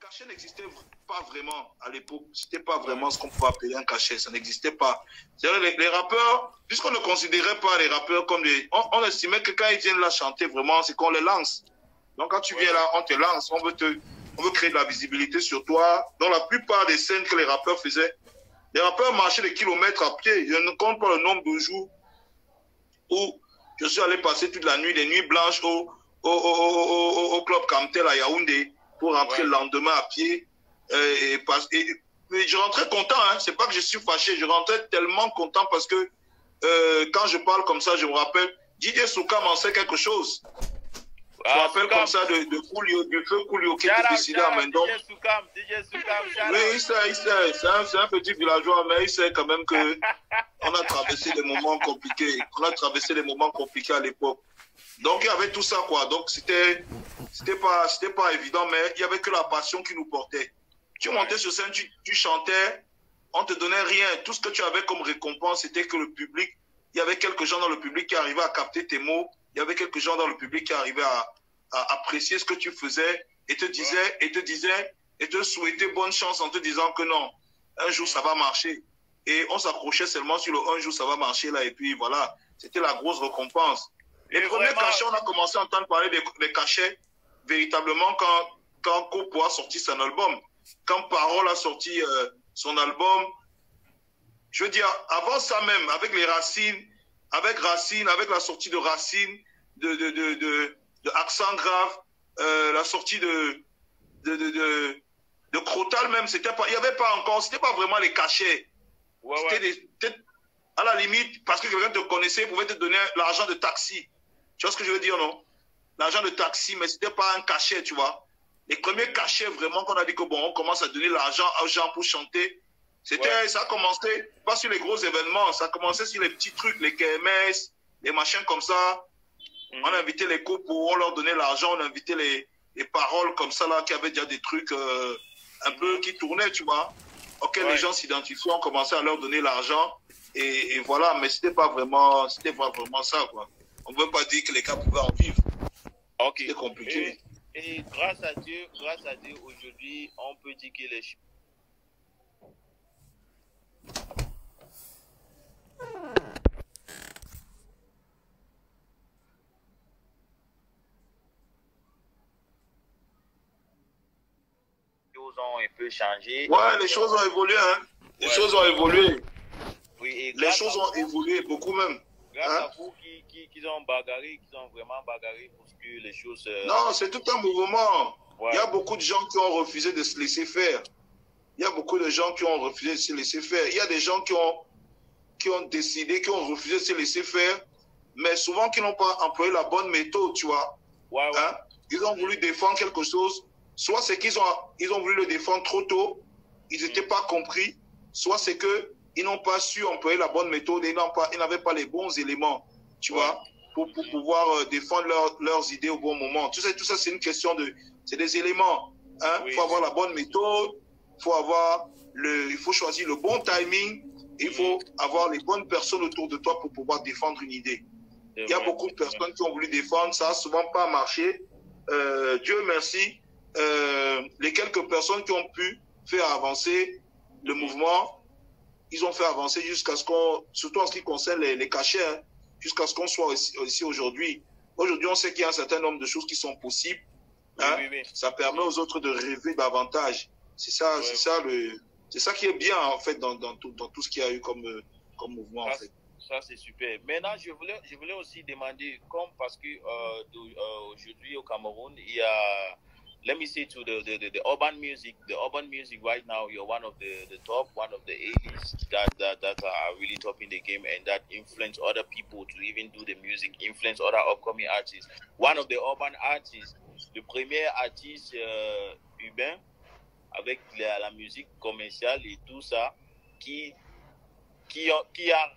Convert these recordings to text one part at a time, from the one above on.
cachet n'existait pas vraiment à l'époque. C'était pas vraiment ce qu'on peut appeler un cachet. Ça n'existait pas. Les rappeurs, puisqu'on ne considérait pas les rappeurs comme des... On estimait que quand ils viennent là chanter, vraiment, c'est qu'on les lance. Donc quand tu viens là, on te lance. On veut créer de la visibilité sur toi. Dans la plupart des scènes que les rappeurs faisaient, les rappeurs marchaient des kilomètres à pied. Je ne compte pas le nombre de jours où je suis allé passer toute la nuit, des nuits blanches au club Camtel à Yaoundé pour rentrer le lendemain à pied. Et je rentrais content, hein. C'est pas que je suis fâché, je rentrais tellement content parce que quand je parle comme ça, je me rappelle, Didier Souka m'en sait quelque chose. Je me rappelle comme ça de Coolio, du feu Coolio qui était décidé à Mendon. Oui, il sait, c'est un petit villageois, mais il sait quand même que on a traversé des moments compliqués. On a traversé des moments compliqués à l'époque. Donc il y avait tout ça, quoi. Donc c'était pas évident, mais il y avait que la passion qui nous portait. Tu montais sur scène, tu chantais, on te donnait rien. Tout ce que tu avais comme récompense, c'était que le public, il y avait quelques gens dans le public qui arrivaient à capter tes mots. Il y avait quelques gens dans le public qui arrivaient à apprécier ce que tu faisais et te souhaitaient bonne chance en te disant que non, un jour ça va marcher. Et on s'accrochait seulement sur le un jour ça va marcher là. Et puis voilà, c'était la grosse récompense. Les premiers cachets, on a commencé à entendre parler des cachets véritablement quand Copo a sorti son album. Quand Parole a sorti son album. Je veux dire, avant ça même, avec les Racines, avec la sortie de Racine, de Accent Grave, la sortie de Crotal même, il n'y avait pas encore, c'était pas vraiment les cachets. C'était à la limite, parce que quelqu'un te connaissait, il pouvait te donner l'argent de taxi. Tu vois ce que je veux dire, non? L'argent de taxi, mais c'était pas un cachet, tu vois. Les premiers cachets, vraiment, qu'on a dit que bon, on commence à donner l'argent aux gens pour chanter. Ça a commencé pas sur les gros événements, ça a commencé sur les petits trucs, les KMS, les machins comme ça. On invitait les couples, on leur donnait l'argent, on invitait les paroles comme ça, là, qui avaient déjà des trucs un peu qui tournaient, tu vois. Auxquels les gens s'identifiaient, on commençait à leur donner l'argent. Et voilà, mais c'était pas vraiment ça, quoi. On ne veut pas dire que les gars pouvaient en vivre. C'était compliqué. Et grâce à Dieu, aujourd'hui, on peut dire que les choses ont un peu changé. Ouais, les choses ont évolué, hein. Les choses ont évolué. Oui, les choses ont évolué beaucoup même. Grâce à vous qui ont bagarré, qui ont vraiment bagarré pour que les choses... Non, c'est tout un mouvement. Il y a beaucoup de gens qui ont refusé de se laisser faire. Il y a beaucoup de gens qui ont refusé de se laisser faire. Il y a des gens qui ont décidé, qui ont refusé de se laisser faire, mais souvent qui n'ont pas employé la bonne méthode, tu vois. Hein? Ils ont voulu défendre quelque chose. Soit c'est qu'ils ont voulu le défendre trop tôt, ils n'étaient pas compris. Soit c'est qu'ils n'ont pas su employer la bonne méthode et ils n'avaient pas les bons éléments, tu vois, pour pouvoir défendre leurs idées au bon moment. Tout ça c'est une question c'est des éléments. Hein? Il faut avoir la bonne méthode, il faut choisir le bon timing, et il faut avoir les bonnes personnes autour de toi pour pouvoir défendre une idée. Il y a beaucoup de personnes qui ont voulu défendre, ça n'a souvent pas marché. Dieu merci, les quelques personnes qui ont pu faire avancer le mouvement, ils ont fait avancer jusqu'à ce qu'on, surtout en ce qui concerne les cachets, hein, jusqu'à ce qu'on soit ici aujourd'hui. Aujourd'hui, on sait qu'il y a un certain nombre de choses qui sont possibles. Hein? Ça permet aux autres de rêver davantage. C'est ça qui est bien en fait dans tout ce qu'il y a eu comme mouvement en fait. Ça c'est super. Maintenant, je voulais aussi demander, parce que aujourd'hui au Cameroun, il y a, let me say to the urban music right now, you're one of the top, one of the A-lists that are really top in the game and that influence other people to even do the music, influence other upcoming artists. One of the urban artists, le premier artiste urbain avec la musique commerciale et tout ça, qui a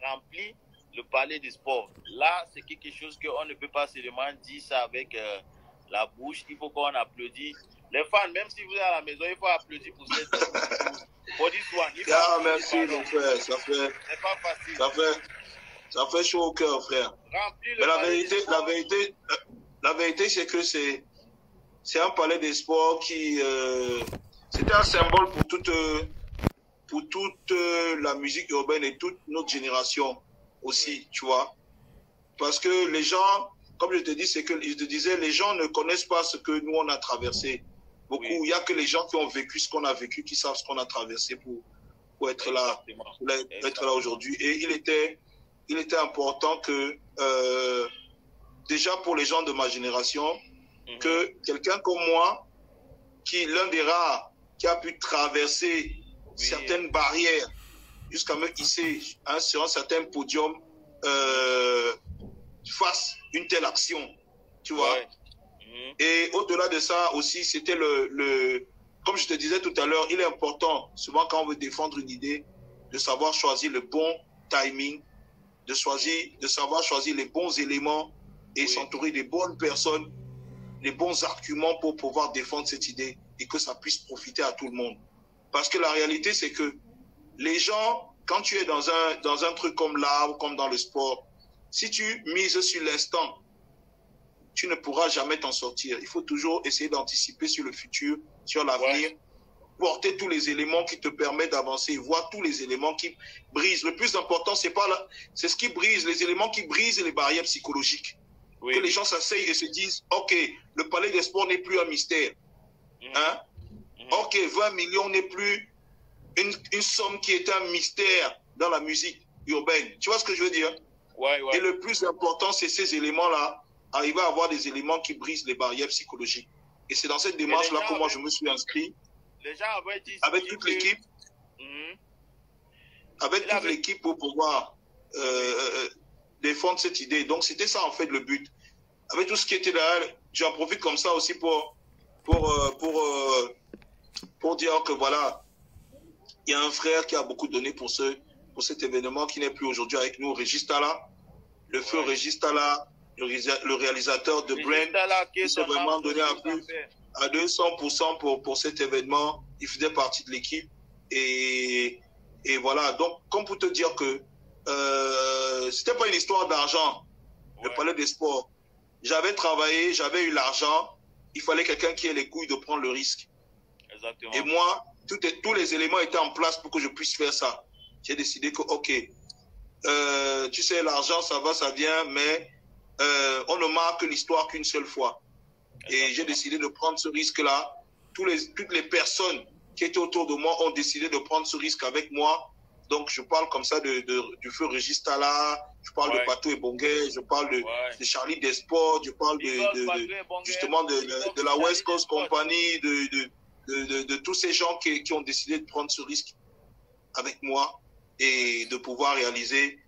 rempli le palais des sports. Là, c'est quelque chose qu'on ne peut pas seulement dire ça avec la bouche. Il faut qu'on applaudisse. Les fans, même si vous êtes à la maison, il faut applaudir pour cette pour this one. Merci, mon frère. C'est pas facile. Ça fait chaud au cœur, frère. Mais la vérité, c'est que c'est un palais des sports qui c'était un symbole pour toute la musique urbaine et toute notre génération aussi, tu vois. Parce que les gens, comme je te dis, c'est que je te disais, les gens ne connaissent pas ce que nous on a traversé. Beaucoup, il n'y a que les gens qui ont vécu ce qu'on a vécu, qui savent ce qu'on a traversé pour être là, être là aujourd'hui. Et il était important que, déjà pour les gens de ma génération, que quelqu'un comme moi, qui l'un des rares, qui a pu traverser certaines barrières jusqu'à me hisser sur un certain podium, fasse une telle action, tu vois. Et au-delà de ça aussi, c'était comme je te disais tout à l'heure, il est important, souvent quand on veut défendre une idée, de savoir choisir le bon timing, de savoir choisir les bons éléments et s'entourer des bonnes personnes, les bons arguments pour pouvoir défendre cette idée et que ça puisse profiter à tout le monde. Parce que la réalité, c'est que les gens, quand tu es dans un truc comme l'art ou comme dans le sport, si tu mises sur l'instant, tu ne pourras jamais t'en sortir. Il faut toujours essayer d'anticiper sur le futur, sur l'avenir, porter tous les éléments qui te permettent d'avancer, voir tous les éléments qui brisent. Le plus important, c'est ce qui brise, les éléments qui brisent les barrières psychologiques. Que les gens s'asseyent et se disent, OK, le palais des sports n'est plus un mystère. Hein? OK, 20 millions n'est plus une somme qui est un mystère dans la musique urbaine. Tu vois ce que je veux dire? Et le plus important, c'est ces éléments-là, arriver à avoir des éléments qui brisent les barrières psychologiques. Et c'est dans cette démarche-là que moi, je me suis inscrit avec toute l'équipe. Avec toute l'équipe pour pouvoir défendre cette idée. Donc, c'était ça, en fait, le but. Avec tout ce qui était derrière, j'en profite comme ça aussi pour dire que voilà, il y a un frère qui a beaucoup donné pour cet événement qui n'est plus aujourd'hui avec nous, Régis Tala. Le feu Régis Tala, le réalisateur de Brain, qui s'est vraiment donné à 200% pour cet événement. Il faisait partie de l'équipe. Et voilà, donc, comme pour te dire que c'était pas une histoire d'argent, le palais des sports. J'avais travaillé, j'avais eu l'argent, il fallait quelqu'un qui ait les couilles de prendre le risque. Exactement. Et moi, tous les éléments étaient en place pour que je puisse faire ça. J'ai décidé que, OK, tu sais, l'argent, ça va, ça vient, mais on ne marque l'histoire qu'une seule fois. Et j'ai décidé de prendre ce risque-là. Toutes les personnes qui étaient autour de moi ont décidé de prendre ce risque avec moi. Donc, je parle comme ça du feu Régis Tala, je parle de Pato et Bonguet, je parle de Charlie Desport, je parle justement de la West Coast Company, de tous ces gens qui ont décidé de prendre ce risque avec moi et de pouvoir réaliser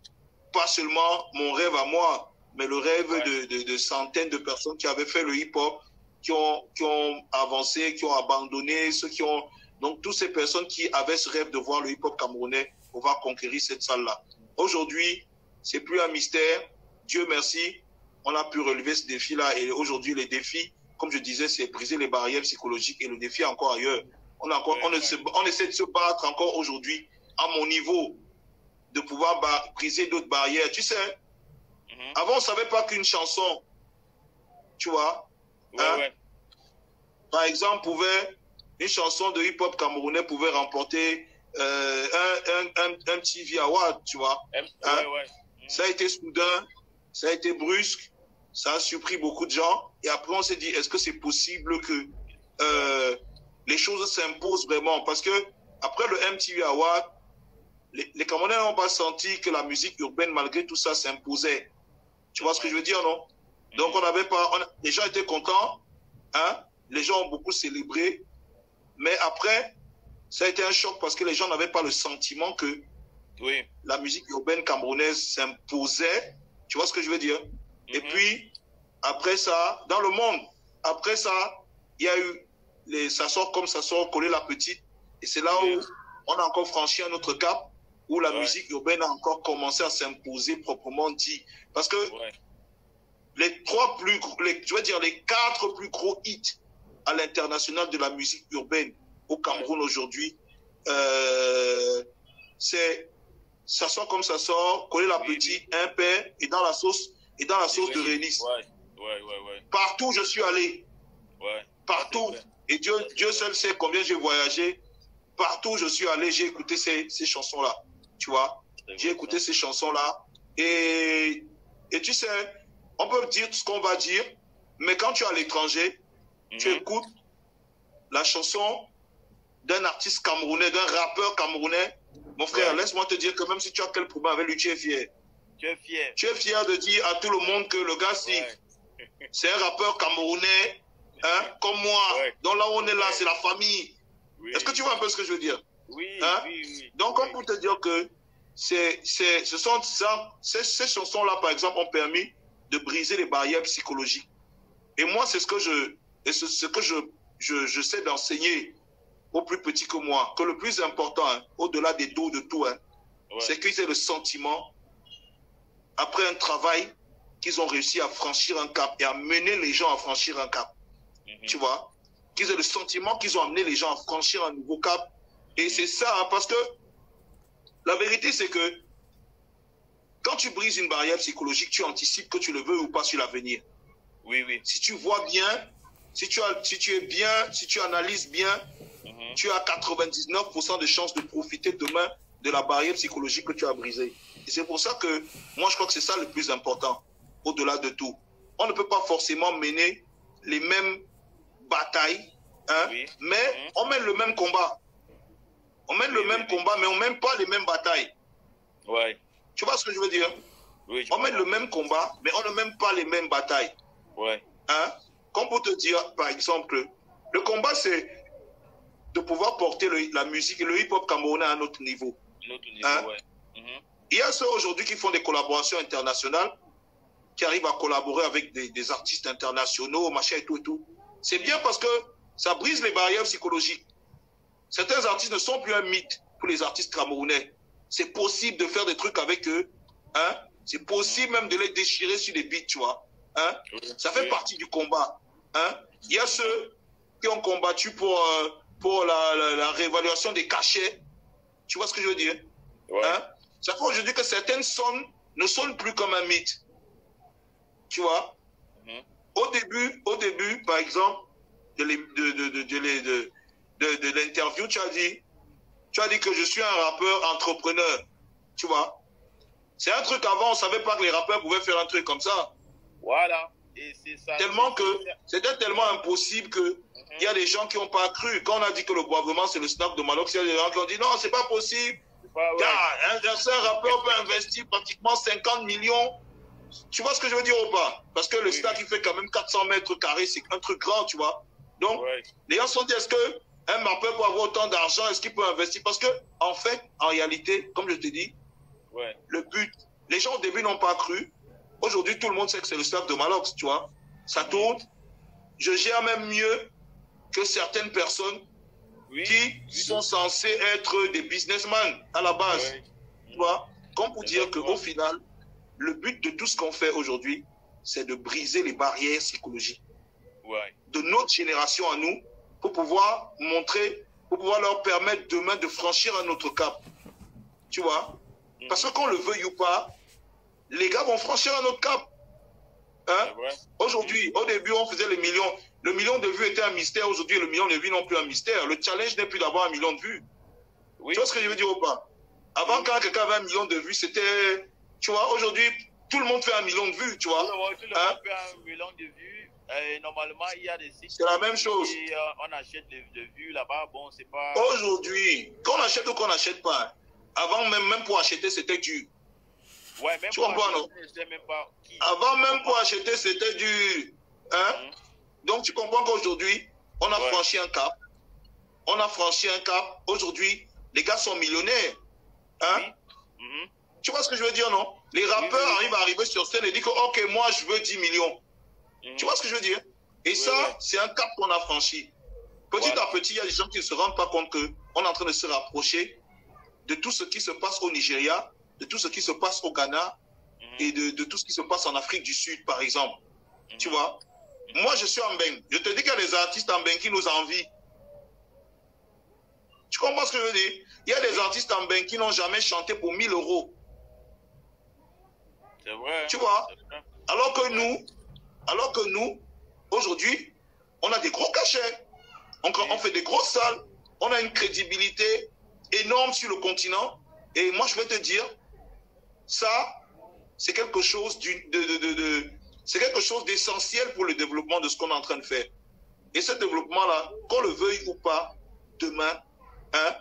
pas seulement mon rêve à moi, mais le rêve de centaines de personnes qui avaient fait le hip-hop, qui ont avancé, qui ont abandonné, donc toutes ces personnes qui avaient ce rêve de voir le hip-hop camerounais pouvoir conquérir cette salle-là. Aujourd'hui, c'est plus un mystère. Dieu merci, on a pu relever ce défi-là. Et aujourd'hui, les défis, comme je disais, c'est briser les barrières psychologiques. Et le défi est encore ailleurs. On essaie de se battre encore aujourd'hui, à mon niveau, de pouvoir briser d'autres barrières. Tu sais, avant, on ne savait pas qu'une chanson, tu vois, par exemple, une chanson de hip-hop camerounais pouvait remporter un TV Award, tu vois. Ça a été soudain, ça a été brusque, ça a surpris beaucoup de gens. Et après, on s'est dit, est-ce que c'est possible que les choses s'imposent vraiment? Parce que après le MTV Award, les Camerounais n'ont pas senti que la musique urbaine, malgré tout ça, s'imposait. Tu vois ce que je veux dire, non? Donc, les gens étaient contents, hein? Les gens ont beaucoup célébré. Mais après, ça a été un choc parce que les gens n'avaient pas le sentiment que la musique urbaine camerounaise s'imposait. Tu vois ce que je veux dire? Et puis, après ça, dans le monde, après ça, il y a eu ça sort comme ça sort, coller la petite. Et c'est là où on a encore franchi un autre cap, où la musique urbaine a encore commencé à s'imposer proprement dit. Parce que les 4 plus gros hits à l'international de la musique urbaine au Cameroun aujourd'hui, ça sort comme ça sort, coller la petite, un père, et dans la sauce de Rénis. Partout où je suis allé, partout, Et Dieu seul sait combien j'ai voyagé. Partout où je suis allé, j'ai écouté ces chansons-là. Tu vois, j'ai écouté ces chansons-là. Et tu sais, on peut dire tout ce qu'on va dire, mais quand tu es à l'étranger, tu écoutes la chanson d'un artiste camerounais, d'un rappeur camerounais. Mon frère, laisse-moi te dire que même si tu as quel problème avec lui, tu es fier. Tu es fier. Tu es fier de dire à tout le monde que le gars, si c'est un rappeur camerounais, hein, comme moi, donc là où on est là, c'est la famille. Oui. Est-ce que tu vois un peu ce que je veux dire? Oui, hein? Oui. Donc, on peut te dire que ces chansons-là, par exemple, ont permis de briser les barrières psychologiques. Et moi, c'est ce que je sais d'enseigner aux plus petits que moi, que le plus important, hein, au-delà des dos de tout, hein, c'est qu'ils aient le sentiment, après un travail, qu'ils ont réussi à franchir un cap et à mener les gens à franchir un cap. Tu vois, qu'ils aient le sentiment qu'ils ont amené les gens à franchir un nouveau cap. Et c'est ça, hein, parce que la vérité, c'est que quand tu brises une barrière psychologique, tu anticipes que tu le veux ou pas sur l'avenir. Oui. Si tu vois bien, si tu es bien, si tu analyses bien, tu as 99% de chances de profiter demain de la barrière psychologique que tu as brisée. Et c'est pour ça que moi, je crois que c'est ça le plus important, au-delà de tout. On ne peut pas forcément mener les mêmes batailles, hein, mais on mène le même combat. On mène le même combat, mais on ne mène pas les mêmes batailles. Ouais. Tu vois ce que je veux dire? Oui, on mène le même combat, mais on ne mène pas les mêmes batailles. Ouais. Hein? Comme pour te dire, par exemple, le combat, c'est de pouvoir porter la musique et le hip-hop camerounais à un autre niveau. Hein? Il y a ceux aujourd'hui qui font des collaborations internationales, qui arrivent à collaborer avec des artistes internationaux, machin et tout. C'est bien parce que ça brise les barrières psychologiques. Certains artistes ne sont plus un mythe pour les artistes camerounais. C'est possible de faire des trucs avec eux. Hein? C'est possible même de les déchirer sur des beats, tu vois. Hein? Ça fait partie du combat. Hein? Il y a ceux qui ont combattu pour la réévaluation des cachets. Tu vois ce que je veux dire? Hein? Ça fait aujourd'hui que certaines ne sonnent plus comme un mythe. Tu vois? Au début, par exemple, de l'interview, tu as dit que je suis un rappeur entrepreneur. Tu vois? C'est un truc avant, on ne savait pas que les rappeurs pouvaient faire un truc comme ça. Voilà. Et c'est ça. Tellement que c'était tellement impossible que il y a des gens qui n'ont pas cru. Quand on a dit que le boivement, c'est le snap de Malox, il y a des gens qui ont dit non, c'est pas possible. Car un rappeur peut investir pratiquement 50 millions. Tu vois ce que je veux dire ou pas? Parce que le stade, il fait quand même 400 mètres carrés, c'est un truc grand, tu vois. Donc, les gens se sont dit, est-ce qu'un rappeur peut avoir autant d'argent, est-ce qu'il peut investir? Parce que, en fait, en réalité, comme je te dis, le but, les gens au début n'ont pas cru. Aujourd'hui, tout le monde sait que c'est le staff de Malox, tu vois. Ça tourne. Je gère même mieux que certaines personnes qui sont censées être des businessmen à la base. Tu vois, comme pour dire qu'au final, le but de tout ce qu'on fait aujourd'hui, c'est de briser les barrières psychologiques de notre génération à nous pour pouvoir montrer, pour pouvoir leur permettre demain de franchir un autre cap. Tu vois? Parce que qu'on le veuille ou pas, les gars vont franchir un autre cap. Hein? Aujourd'hui, au début, on faisait les millions. Le million de vues était un mystère. Aujourd'hui, le million de vues n'est plus un mystère. Le challenge n'est plus d'avoir 1 million de vues. Tu vois ce que je veux dire ou pas? Avant, quand quelqu'un avait 1 million de vues, c'était... Tu vois, aujourd'hui, tout le monde fait 1 million de vues, tu vois. Tout le monde fait 1 million de vues. Normalement, il y a des sites... C'est la même chose. Et, on achète des vues là-bas. Bon, c'est pas... Aujourd'hui, qu'on achète ou qu'on n'achète pas, avant, même pour acheter, c'était dur. Ouais, même tu comprends, non? Même pas qui. Avant, même pour acheter, c'était dur. Hein? Donc, tu comprends qu'aujourd'hui, on a franchi un cap. On a franchi un cap. Aujourd'hui, les gars sont millionnaires. Hein? Tu vois ce que je veux dire, non? Les rappeurs arrivent à arriver sur scène et disent que, OK, moi, je veux 10 millions. Tu vois ce que je veux dire? Et ça, c'est un cap qu'on a franchi. Petit à petit, il y a des gens qui ne se rendent pas compte qu'on est en train de se rapprocher de tout ce qui se passe au Nigeria, de tout ce qui se passe au Ghana et de tout ce qui se passe en Afrique du Sud, par exemple. Tu vois? Moi, je suis en Mbeng. Je te dis qu'il y a des artistes en Mbeng qui nous envient. Tu comprends ce que je veux dire? Il y a des artistes en Mbeng qui n'ont jamais chanté pour 1 000 euros. C'est vrai. Tu vois? Alors que nous, aujourd'hui, on a des gros cachets. On fait des grosses salles, on a une crédibilité énorme sur le continent. Et moi, je vais te dire, ça, c'est quelque chose c'est quelque chose d'essentiel pour le développement de ce qu'on est en train de faire. Et ce développement-là, qu'on le veuille ou pas, demain, hein,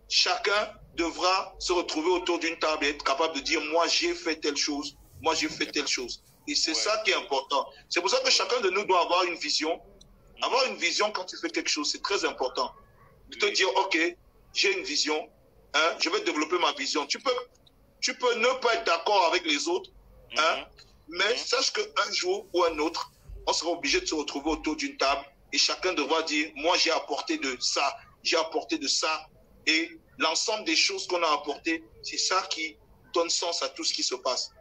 chacun devra se retrouver autour d'une table et être capable de dire, moi, j'ai fait telle chose, moi, j'ai fait telle chose. Et c'est ça qui est important. C'est pour ça que chacun de nous doit avoir une vision. Avoir une vision quand tu fais quelque chose, c'est très important. De te dire, OK, j'ai une vision, hein, je vais développer ma vision. Tu peux ne pas être d'accord avec les autres, hein, mais sache qu'un jour ou un autre, on sera obligé de se retrouver autour d'une table et chacun devra dire, moi j'ai apporté de ça, j'ai apporté de ça. Et l'ensemble des choses qu'on a apportées, c'est ça qui donne sens à tout ce qui se passe.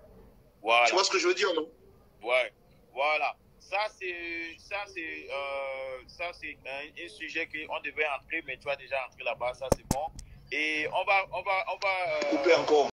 Voilà. Tu vois ce que je veux dire, non? Ouais, voilà. Ça, c'est un sujet qu'on devait entrer, mais tu as déjà entré là-bas, ça c'est bon. Et on va couper encore.